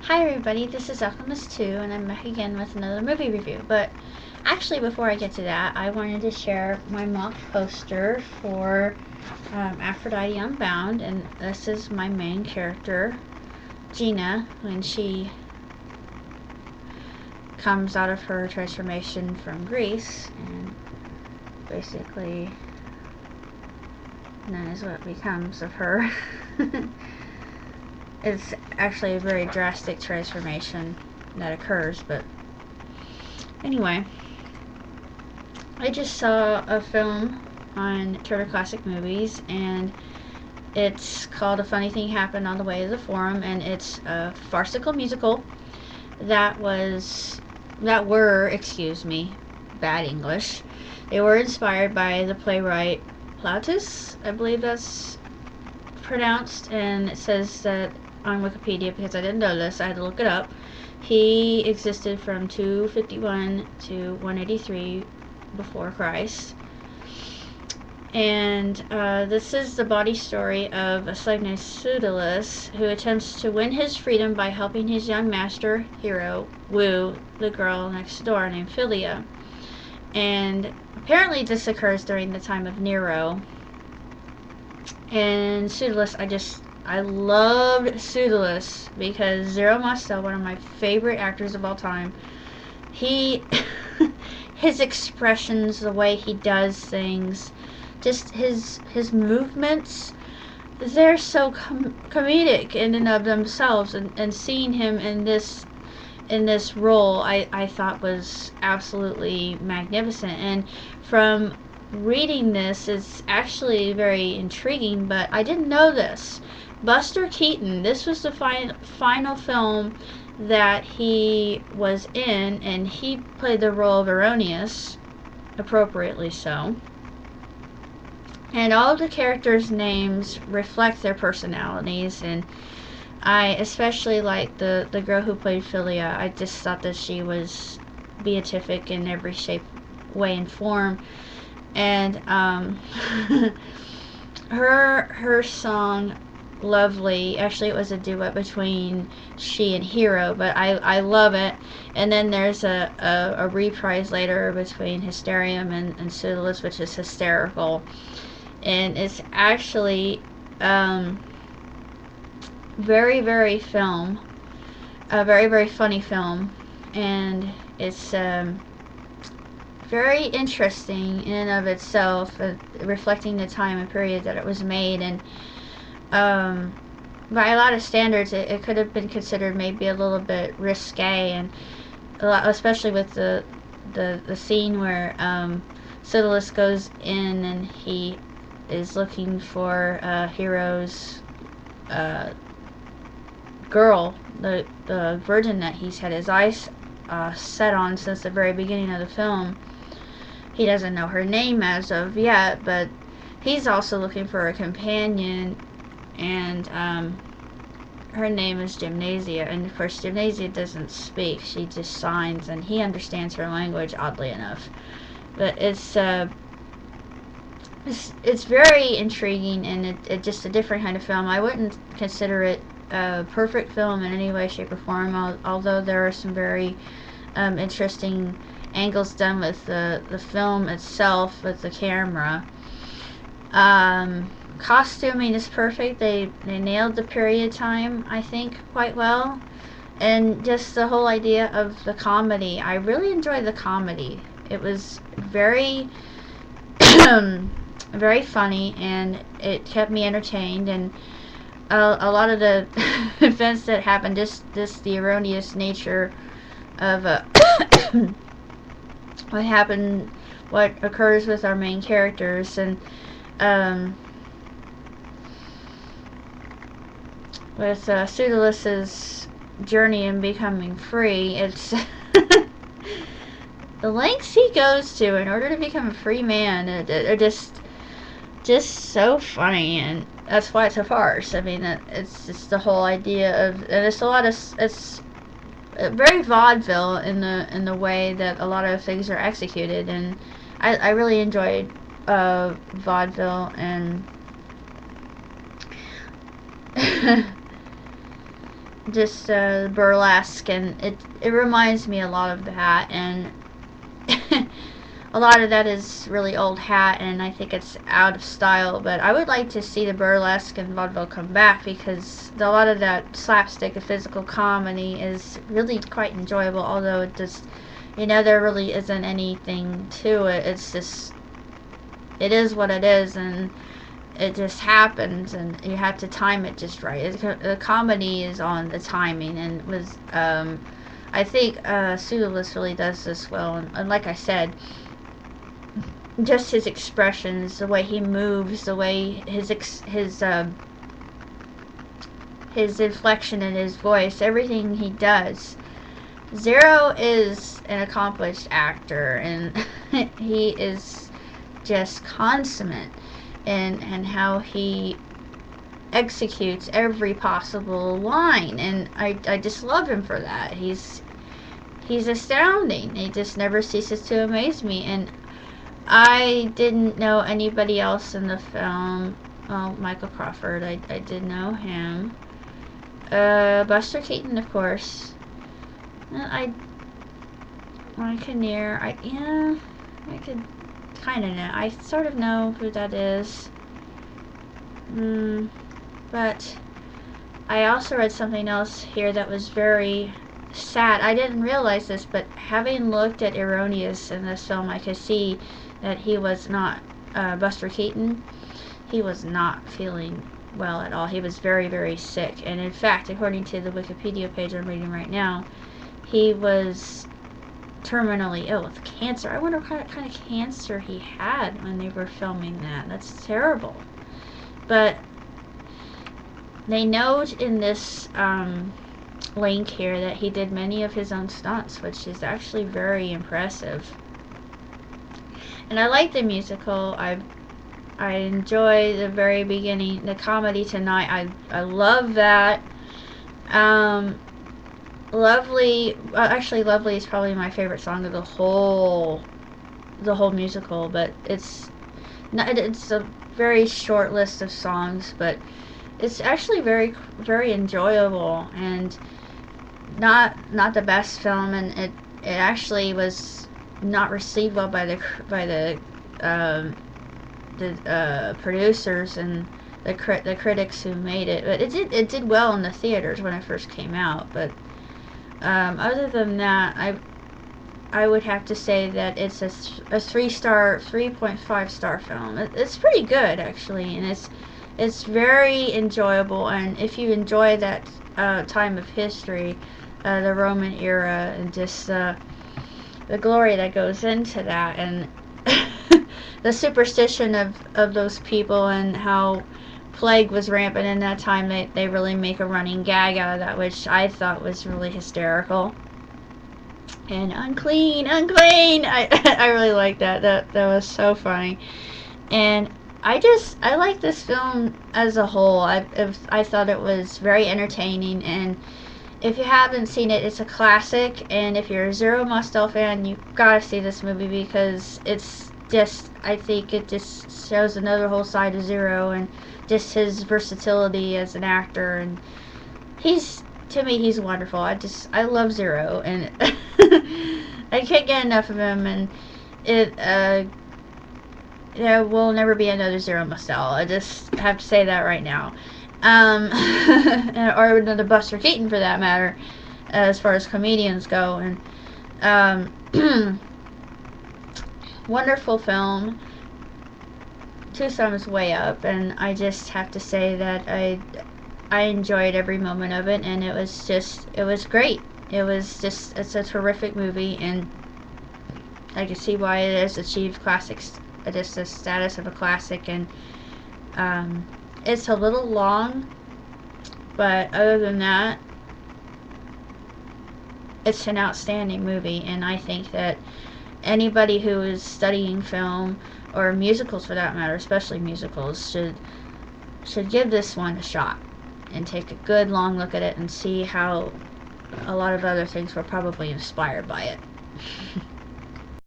Hi everybody, this is Alchemist 2 and I'm back again with another movie review. But actually before I get to that, I wanted to share my mock poster for Aphrodite Unbound, and this is my main character, Gina, when she comes out of her transformation from Greece, and basically that is what becomes of her. It's actually a very drastic transformation that occurs, but anyway, I just saw a film on Turner Classic Movies, and it's called A Funny Thing Happened on the Way to the Forum, and it's a farcical musical that were, excuse me, bad English. They were inspired by the playwright Plautus, I believe that's pronounced, and it says that on Wikipedia, because I didn't know this, I had to look it up. He existed from 251 to 183 before Christ. And this is the body story of a slave named Pseudolus, who attempts to win his freedom by helping his young master, Hero, woo the girl next door named Philia. And apparently this occurs during the time of Nero. And Pseudolus, I loved Pseudolus because Zero Mostel, one of my favorite actors of all time, his expressions, the way he does things, just his movements, they're so comedic in and of themselves, and seeing him in this role, I thought was absolutely magnificent. And from reading this, it's actually very intriguing, but I didn't know this. Buster Keaton, this was the final film that he was in, and he played the role of Erroneous, appropriately so. And all of the characters' names reflect their personalities, and I especially like the girl who played Philia. I just thought that she was beatific in every shape, way, and form. And her song, Lovely, actually it was a duet between she and Hero, but I love it. And then there's a reprise later between Hysterium and Pseudolus, which is hysterical. And it's actually very, very very funny film, and it's very interesting in and of itself, reflecting the time and period that it was made. And by a lot of standards, it could have been considered maybe a little bit risque, and especially with the scene where Pseudolus goes in and he is looking for Hero's girl, the virgin that he's had his eyes set on since the very beginning of the film. He doesn't know her name as of yet, but he's also looking for a companion, and her name is Gymnasia. And of course Gymnasia doesn't speak, she just signs, and he understands her language, oddly enough. But it's very intriguing, and it's just a different kind of film. I wouldn't consider it a perfect film in any way, shape, or form, although there are some very interesting angles done with the film itself, with the camera. Costuming is perfect. They nailed the period time, I think, quite well. And just the whole idea of the comedy, I really enjoyed the comedy. It was very very funny, and it kept me entertained. And a lot of the events that happened, just the erroneous nature of what occurs with our main characters, and with Pseudolus's journey in becoming free, it's the lengths he goes to in order to become a free man are just so funny, and that's why it's a farce. I mean, it's just the whole idea of, and it's very vaudeville in the way that a lot of things are executed, and I really enjoyed vaudeville, and just burlesque, and it reminds me a lot of that, and a lot of that is really old hat, and I think it's out of style. But I would like to see the burlesque and vaudeville come back, because a lot of that slapstick and physical comedy is really quite enjoyable. Although it just, there really isn't anything to it. It's just, it is what it is, and it just happens, and you have to time it just right. The comedy is on the timing, and was I think Julius really does this well, and like I said, just his expressions, the way he moves, the way his inflection in his voice, everything he does. Nero is an accomplished actor, and he is just consummate in how he executes every possible line, and I just love him for that. He's astounding. He just never ceases to amaze me, and I didn't know anybody else in the film. Well, Michael Crawford, I did know him. Buster Keaton, of course. Nero, I could kind of know. I sort of know who that is. But I also read something else here that was very sad. I didn't realize this, but having looked at Erroneous in this film, I could see that he was not, Buster Keaton, he was not feeling well at all. He was very, very sick. And in fact, according to the Wikipedia page I'm reading right now, he was terminally ill with cancer. I wonder what kind of cancer he had when they were filming that. That's terrible. But they note in this link here that he did many of his own stunts, which is actually very impressive. And I like the musical. I enjoy the very beginning, the comedy tonight. I love that. Lovely. Actually, Lovely is probably my favorite song of the whole musical. But it's a very short list of songs, but it's actually very, very enjoyable, and not the best film, and it actually was not received well by the producers and the critics who made it. But it did well in the theaters when it first came out. But other than that, I would have to say that it's a 3.5 star film. It's pretty good, actually, and it's very enjoyable. And if you enjoy that time of history, the Roman era, and just the glory that goes into that, and the superstition of those people, and how plague was rampant in that time, they really make a running gag out of that, which I thought was really hysterical. And unclean. I really like that. That was so funny. And I like this film as a whole. I thought it was very entertaining, and if you haven't seen it, it's a classic. And if you're a Zero Mostel fan, you've got to see this movie, because it's just, I think it just shows another whole side of Zero, and just his versatility as an actor. And to me, he's wonderful. I love Zero, and I can't get enough of him. And there will never be another Zero Mostel. I just have to say that right now. Or another Buster Keaton, for that matter, as far as comedians go. And wonderful film. Two thumbs way up, and I just have to say that I enjoyed every moment of it, and it was great. It's a terrific movie, and I can see why it has achieved classics, just the status of a classic. And it's a little long, but other than that, it's an outstanding movie. And I think that anybody who is studying film, or musicals for that matter, especially musicals, should give this one a shot and take a good long look at it, and see how a lot of other things were probably inspired by it.